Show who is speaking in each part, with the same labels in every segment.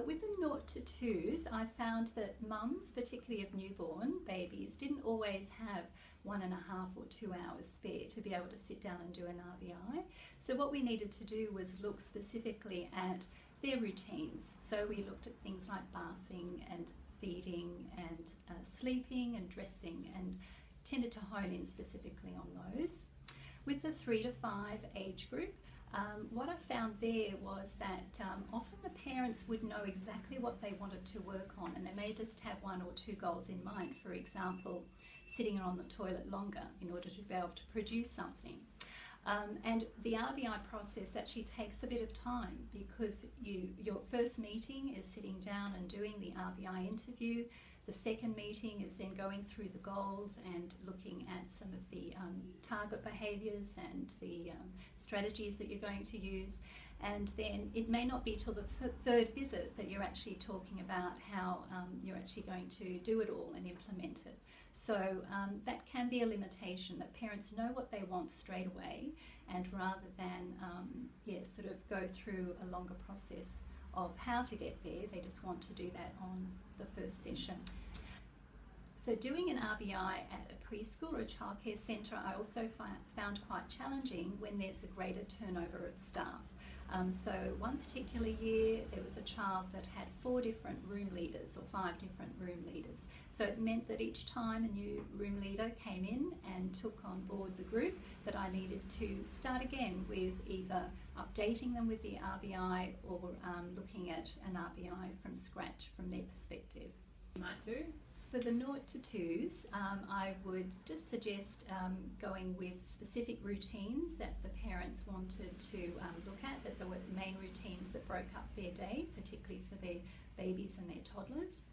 Speaker 1: With the 0 to 2s, I found that mums, particularly of newborn babies, didn't always have 1.5 or 2 hours spare to be able to sit down and do an RBI. So what we needed to do was look specifically at their routines. So we looked at things like bathing and feeding and sleeping and dressing, and tended to hone in specifically on those. With the 3 to 5 age group, what I found there was that often the parents would know exactly what they wanted to work on, and they may just have 1 or 2 goals in mind. For example, sitting on the toilet longer in order to be able to produce something. And the RBI process actually takes a bit of time, because your first meeting is sitting down and doing the RBI interview. The second meeting is then going through the goals and looking at some of the target behaviours and the strategies that you're going to use. And then it may not be till the third visit that you're actually talking about how you're actually going to do it all and implement it. So that can be a limitation, that parents know what they want straight away, and rather than sort of go through a longer process of how to get there, they just want to do that on the first session. So doing an RBI at a preschool or a childcare centre, I also found quite challenging when there's a greater turnover of staff. So one particular year there was a child that had 4 different room leaders, or 5 different room leaders. So it meant that each time a new room leader came in and took on board the group, that I needed to start again with either updating them with the RBI or looking at an RBI from scratch from their perspective.
Speaker 2: Might do.
Speaker 1: For the 0 to 2s, I would just suggest going with specific routines that the parents wanted to look at, that there were main routines that broke up their day, particularly for their babies and their toddlers.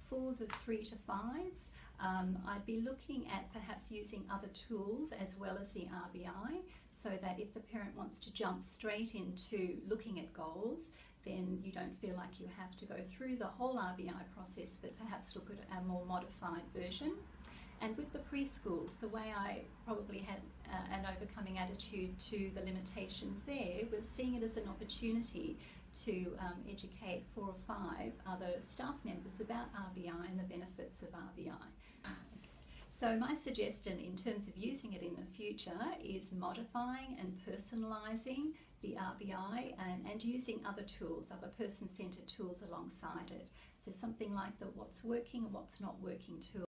Speaker 1: For the 3 to 5s, I'd be looking at perhaps using other tools as well as the RBI, so that if the parent wants to jump straight into looking at goals, then you don't feel like you have to go through the whole RBI process, but perhaps look at a more modified version. And with the preschools, the way I probably had an overcoming attitude to the limitations there was seeing it as an opportunity to educate 4 or 5 other staff members about RBI and the benefits of RBI. So my suggestion in terms of using it in the future is modifying and personalising the RBI and using other tools, other person-centred tools alongside it. So something like the what's working and what's not working tool.